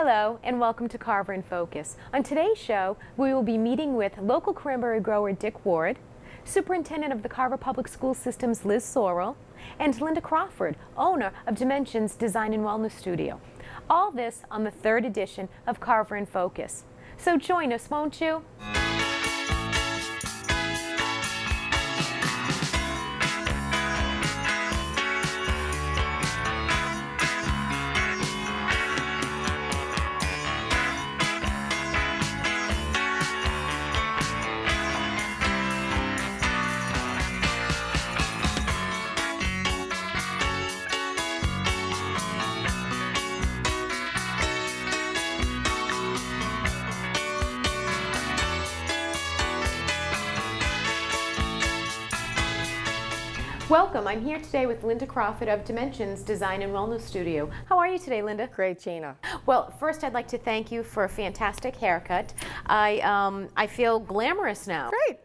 Hello and welcome to Carver in Focus. On today's show, we will be meeting with local cranberry grower Dick Ward, Superintendent of the Carver Public School System's Liz Sorrell, and Linda Crawford, owner of Dimensions Design and Wellness Studio. All this on the third edition of Carver in Focus. So join us, won't you? Welcome. I'm here today with Linda Crawford of Dimensions Design and Wellness Studio. How are you today, Linda? Great, Gina. Well, first I'd like to thank you for a fantastic haircut. I feel glamorous now. Great.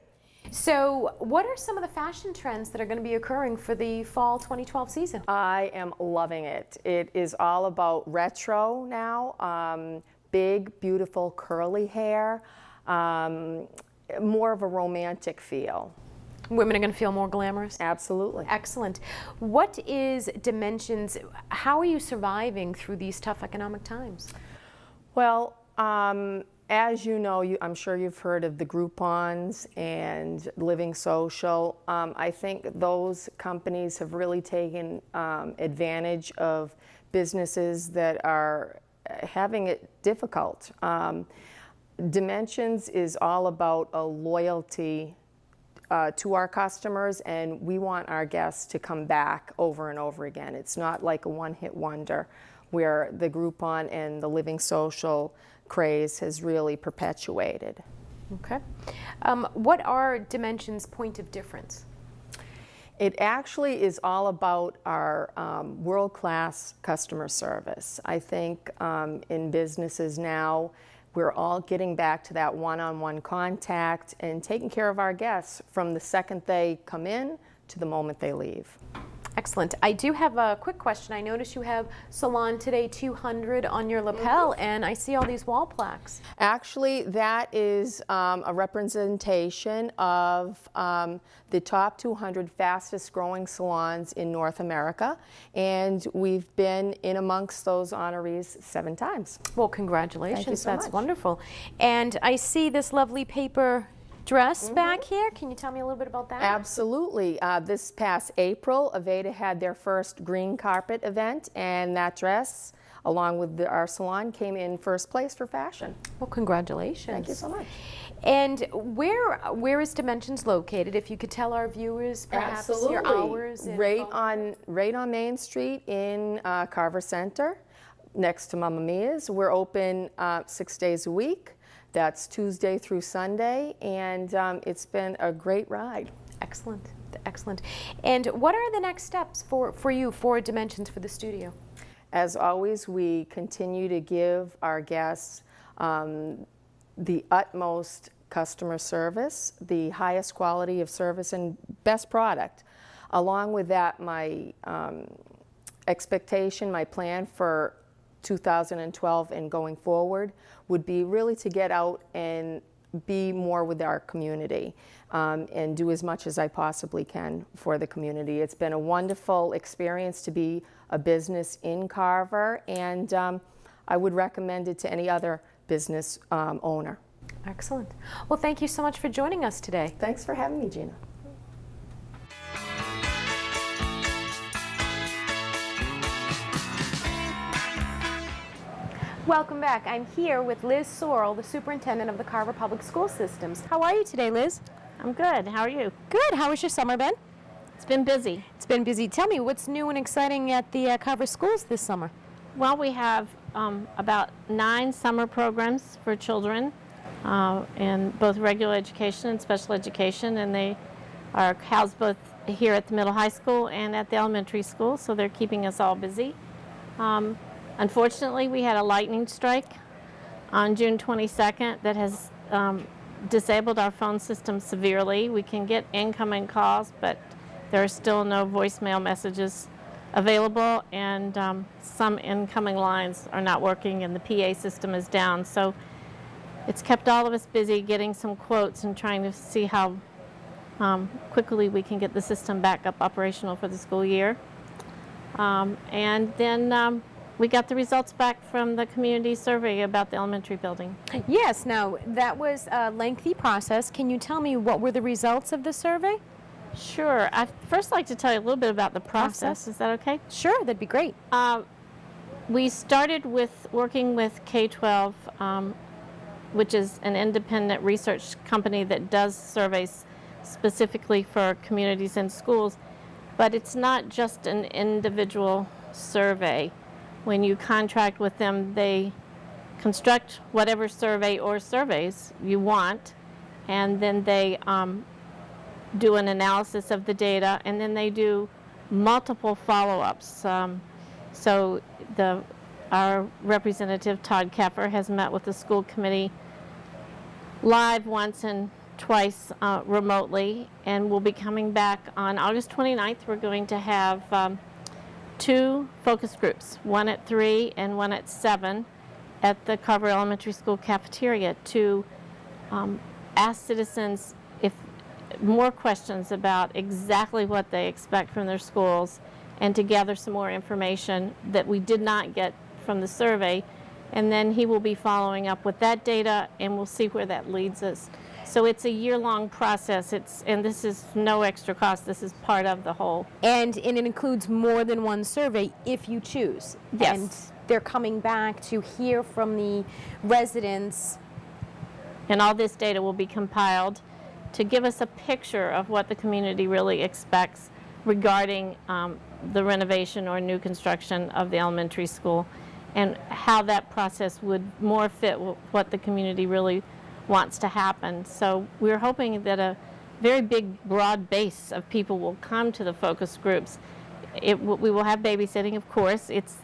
So what are some of the fashion trends that are going to be occurring for the fall 2012 season? I am loving it. It is all about retro now, big, beautiful, curly hair, more of a romantic feel. Women are going to feel more glamorous? Absolutely. Excellent. What is Dimensions? How are you surviving through these tough economic times? Well, as you know, I'm sure you've heard of the Groupons and Living Social. I think those companies have really taken advantage of businesses that are having it difficult. Dimensions is all about a loyalty to our customers, and we want our guests to come back over and over again. It's not like a one-hit wonder where the Groupon and the Living Social craze has really perpetuated. Okay. What are Dimensions' point of difference? It actually is all about our world-class customer service. I think in businesses now, we're all getting back to that one-on-one contact and taking care of our guests from the second they come in to the moment they leave. Excellent. I do have a quick question. I notice you have Salon Today 200 on your lapel, and I see all these wall plaques. Actually, that is a representation of the top 200 fastest growing salons in North America, and we've been in amongst those honorees 7 times. Well, congratulations. Thank you so That's much. Wonderful. And I see this lovely paper dress back here. Can you tell me a little bit about that? Absolutely. This past April, Aveda had their first green carpet event, and that dress, along with our salon, came in first place for fashion. Well, congratulations. Thank you so much. And where is Dimensions located? If you could tell our viewers perhaps your hours. And right on Main Street in Carver Center, next to Mamma Mia's. We're open 6 days a week. That's Tuesday through Sunday, and it's been a great ride. Excellent, excellent. And what are the next steps for you, for Dimensions, for the studio? As always, we continue to give our guests the utmost customer service, the highest quality of service, and best product. Along with that, my expectation, my plan for 2012 and going forward would be really to get out and be more with our community and do as much as I possibly can for the community. It's been a wonderful experience to be a business in Carver, and I would recommend it to any other business owner. Excellent. Well, thank you so much for joining us today. Thanks for having me, Gina. Welcome back. I'm here with Liz Sorrell, the Superintendent of the Carver Public School Systems. How are you today, Liz? I'm good. How are you? Good. How has your summer been? It's been busy. It's been busy. Tell me, what's new and exciting at the Carver schools this summer? Well, we have about 9 summer programs for children in both regular education and special education, and they are housed both here at the middle high school and at the elementary school, so they're keeping us all busy. Unfortunately, we had a lightning strike on June 22nd that has disabled our phone system severely. We can get incoming calls, but there are still no voicemail messages available, and some incoming lines are not working and the PA system is down. So it's kept all of us busy getting some quotes and trying to see how quickly we can get the system back up operational for the school year. And then we got the results back from the community survey about the elementary building. Yes, now that was a lengthy process. Can you tell me what were the results of the survey? Sure. I'd first like to tell you a little bit about the process. Is that okay? Sure, that'd be great. We started with working with K-12, which is an independent research company that does surveys specifically for communities and schools, but it's not just an individual survey. When you contract with them, they construct whatever survey or surveys you want, and then they do an analysis of the data, and then they do multiple follow-ups. So our representative, Todd Carver, has met with the school committee live once and twice remotely, and we'll be coming back on August 29th. We're going to have 2 focus groups, one at 3 and one at 7 at the Carver Elementary School cafeteria to ask citizens more questions about exactly what they expect from their schools and to gather some more information that we did not get from the survey. And then he will be following up with that data, and we'll see where that leads us. So it's a year-long process, and this is no extra cost. This is part of the whole. And it includes more than one survey if you choose. Yes. And they're coming back to hear from the residents. And all this data will be compiled to give us a picture of what the community really expects regarding the renovation or new construction of the elementary school, and how that process would more fit what the community really wants to happen. So we're hoping that a very big, broad base of people will come to the focus groups. We will have babysitting, of course. It's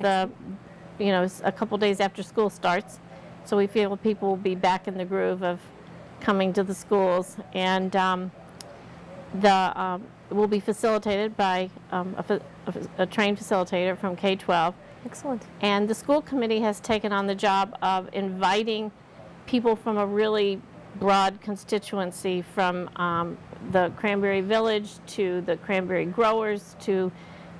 it's a couple days after school starts, so we feel people will be back in the groove of coming to the schools, and it will be facilitated by a trained facilitator from K-12. Excellent. And the school committee has taken on the job of inviting people from a really broad constituency, from the Cranberry Village to the Cranberry Growers to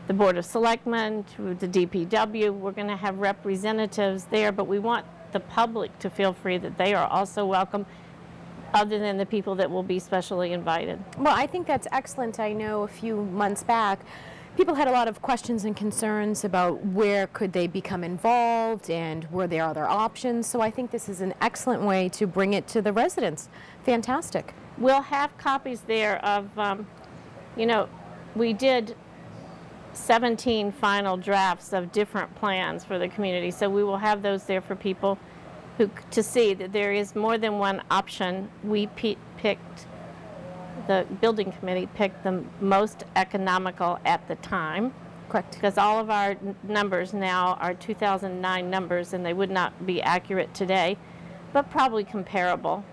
the Board of Selectmen to the DPW. We're going to have representatives there, but we want the public to feel free that they are also welcome, other than the people that will be specially invited. Well, I think that's excellent. I know a few months back, people had a lot of questions and concerns about where could they become involved and were there other options. So I think this is an excellent way to bring it to the residents. Fantastic. We'll have copies there of, we did 17 final drafts of different plans for the community. So we will have those there for people to see that there is more than one option. We picked, the building committee picked the most economical at the time. Correct. Because all of our numbers now are 2009 numbers, and they would not be accurate today, but probably comparable.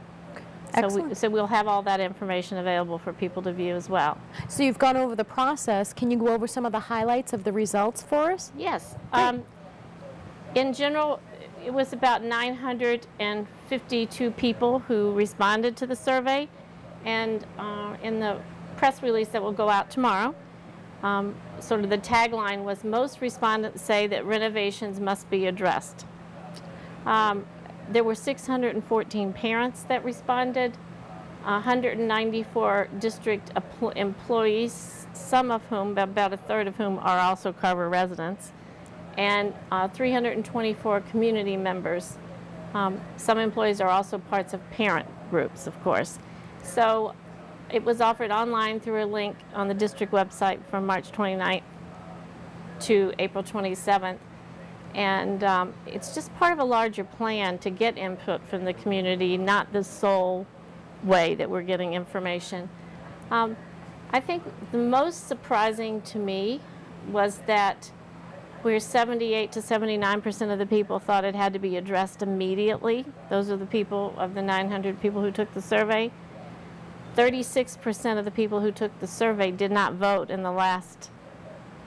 Excellent. So we'll have all that information available for people to view as well. So you've gone over the process. Can you go over some of the highlights of the results for us? Yes. In general, it was about 952 people who responded to the survey, and in the press release that will go out tomorrow, sort of the tagline was, most respondents say that renovations must be addressed. There were 614 parents that responded, 194 district employees, some of whom, about a third of whom, are also Carver residents, and 324 community members. Some employees are also parts of parent groups, of course. So it was offered online through a link on the district website from March 29th to April 27th. And it's just part of a larger plan to get input from the community, not the sole way that we're getting information. I think the most surprising to me was that where 78 to 79% of the people thought it had to be addressed immediately. Those are the people of the 900 people who took the survey. 36% of the people who took the survey did not vote in the last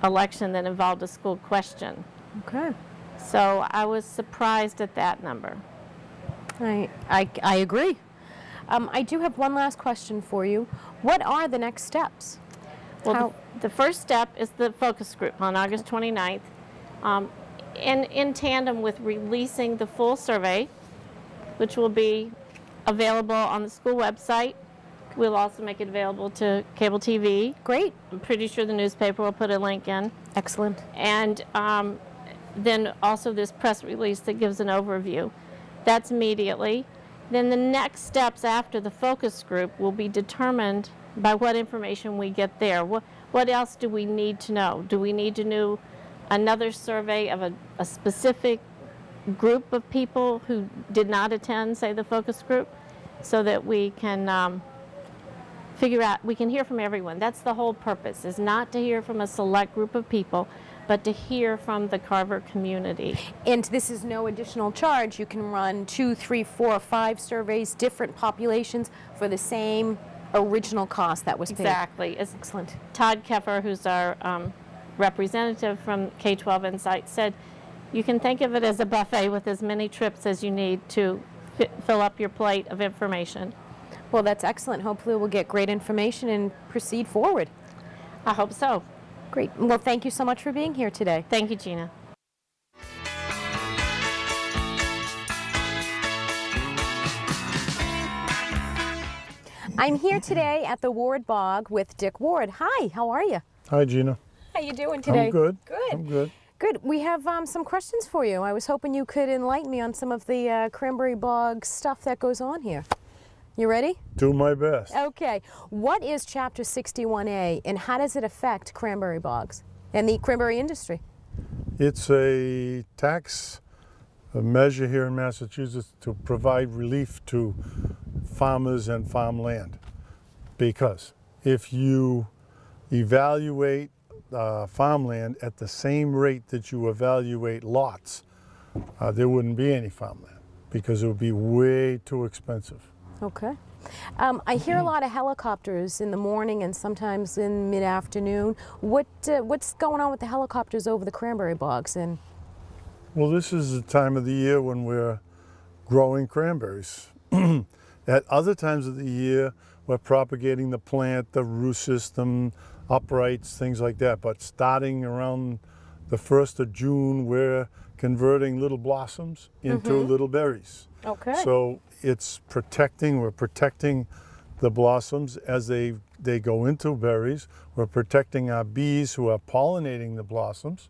election that involved a school question. Okay. So I was surprised at that number. I agree. I do have one last question for you. What are the next steps? Well, the first step is the focus group on August 29th. In tandem with releasing the full survey, which will be available on the school website. We'll also make it available to cable TV. Great. I'm pretty sure the newspaper will put a link in. Excellent. And then also this press release that gives an overview. That's immediately. Then the next steps after the focus group will be determined by what information we get there. What else do we need to know? Do we need to know another survey of a specific group of people who did not attend, say, the focus group, so that we can figure out, we can hear from everyone. That's the whole purpose, is not to hear from a select group of people, but to hear from the Carver community. And this is no additional charge. You can run 2, 3, 4, 5 surveys, different populations, for the same original cost that was paid. Exactly. Excellent. Todd Keffer, who's our representative from K-12 Insight, said you can think of it as a buffet with as many trips as you need to fill up your plate of information. Well, that's excellent. Hopefully we'll get great information and proceed forward. I hope so. Great. Well, thank you so much for being here today. Thank you, Gina. I'm here today at the Ward Bog with Dick Ward. Hi, how are you? Hi, Gina. How you doing today? I'm good. Good. I'm good. Good. We have some questions for you. I was hoping you could enlighten me on some of the Cranberry Bog stuff that goes on here. You ready? Do my best. Okay. What is Chapter 61A and how does it affect cranberry bogs and the cranberry industry? It's a tax measure here in Massachusetts to provide relief to farmers and farmland. Because if you evaluate farmland at the same rate that you evaluate lots, there wouldn't be any farmland because it would be way too expensive. Okay. I hear a lot of helicopters in the morning and sometimes in mid-afternoon. What's going on with the helicopters over the cranberry bogs? And Well, this is the time of the year when we're growing cranberries. At other times of the year, we're propagating the plant, the root system, uprights, things like that. But starting around the 1st of June, we're converting little blossoms into little berries. Okay. So it's we're protecting the blossoms as they go into berries. We're protecting our bees who are pollinating the blossoms.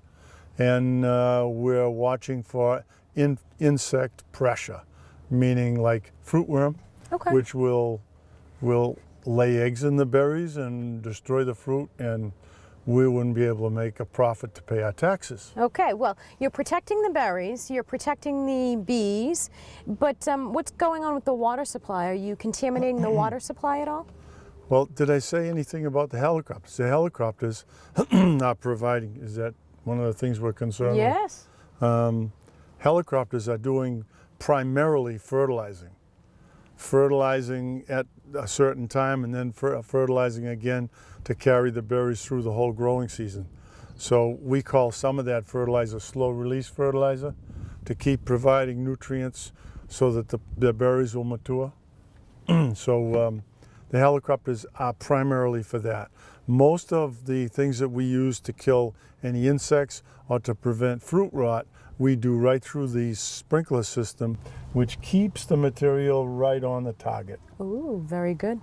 And we're watching for insect pressure, meaning like fruitworm, Okay. which will lay eggs in the berries and destroy the fruit, and we wouldn't be able to make a profit to pay our taxes. Okay, well, you're protecting the berries, you're protecting the bees, but what's going on with the water supply? Are you contaminating the water supply at all? Well, did I say anything about the helicopters? The helicopters are providing, is that one of the things we're concerned with? Yes. Helicopters are doing primarily fertilizing. Fertilizing at a certain time and then fertilizing again to carry the berries through the whole growing season. So we call some of that fertilizer slow release fertilizer to keep providing nutrients so that the berries will mature. So the helicopters are primarily for that. Most of the things that we use to kill any insects or to prevent fruit rot, we do right through the sprinkler system, which keeps the material right on the target. Ooh, very good.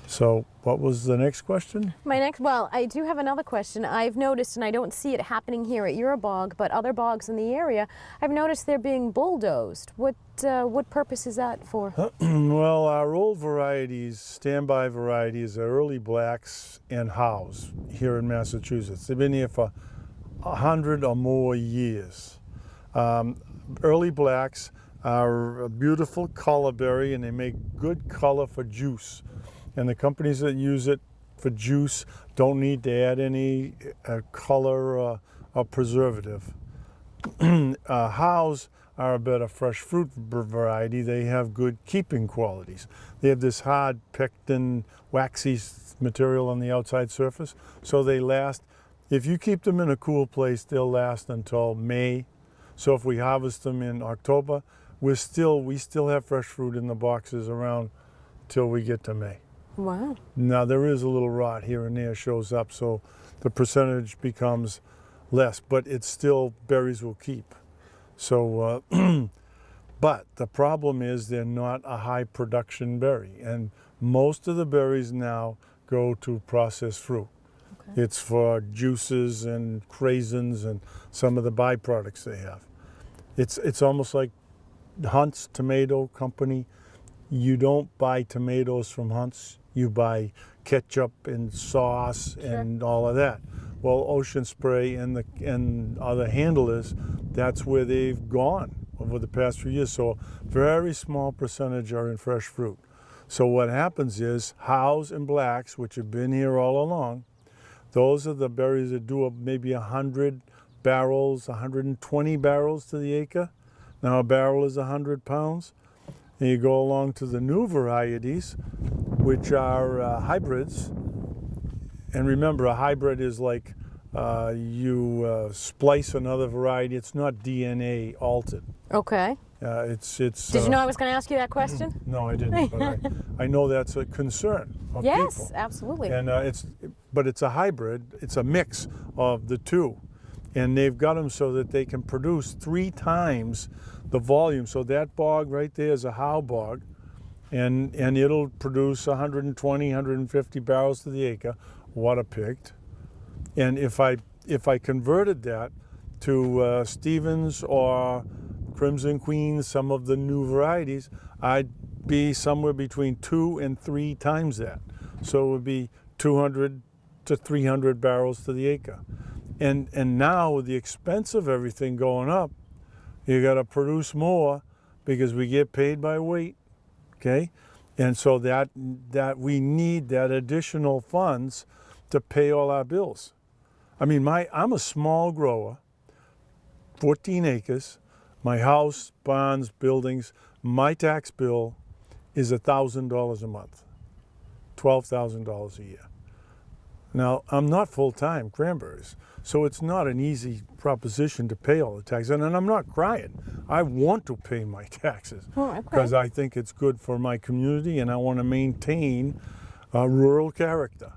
So what was the next question? Well, I do have another question. I've noticed, and I don't see it happening here at your bog, but other bogs in the area, I've noticed they're being bulldozed. What purpose is that for? Well, our old varieties, standby varieties, are early blacks and hows here in Massachusetts. They've been here for 100 or more years. Early blacks are a beautiful color berry and they make good color for juice. And the companies that use it for juice don't need to add any color or preservative. Hows are a better fresh fruit variety. They have good keeping qualities. They have this hard pectin, waxy material on the outside surface, so they last. If you keep them in a cool place, they'll last until May. So if we harvest them in October, we still have fresh fruit in the boxes around till we get to May. Wow. Now there is a little rot here and there shows up, so the percentage becomes less, but it's still berries will keep. So, but the problem is they're not a high production berry, and most of the berries now go to processed fruit. Okay. It's for juices and craisins and some of the byproducts they have. It's almost like Hunt's Tomato Company. You don't buy tomatoes from Hunt's, you buy ketchup and sauce and all of that. Well, Ocean Spray and the handlers, that's where they've gone over the past few years. So very small percentage are in fresh fruit. So what happens is Howes and Blacks, which have been here all along, those are the berries that do maybe 100 barrels, 120 barrels to the acre. Now a barrel is 100 pounds. And you go along to the new varieties, which are hybrids. And remember, a hybrid is like you splice another variety. It's not DNA altered. Okay. It's. Did you know I was going to ask you that question? No, I didn't. But I know that's a concern of Yes, people. absolutely. And but it's a hybrid. It's a mix of the two, and they've got them so that they can produce 3 times the volume. So that bog right there is a Howe bog, and it'll produce 120, 150 barrels to the acre, water picked. And if I converted that to Stevens or Crimson Queen, some of the new varieties, I'd be somewhere between 2 and 3 times that. So it would be 200 to 300 barrels to the acre. And now with the expense of everything going up, you got to produce more because we get paid by weight, okay? And so that we need that additional funds to pay all our bills. I mean, I'm a small grower, 14 acres. My house, barns, buildings, my tax bill is $1,000 a month, $12,000 a year. Now, I'm not full-time cranberries, so it's not an easy proposition to pay all the taxes. And I'm not crying. I want to pay my taxes because I think it's good for my community and I want to maintain a rural character.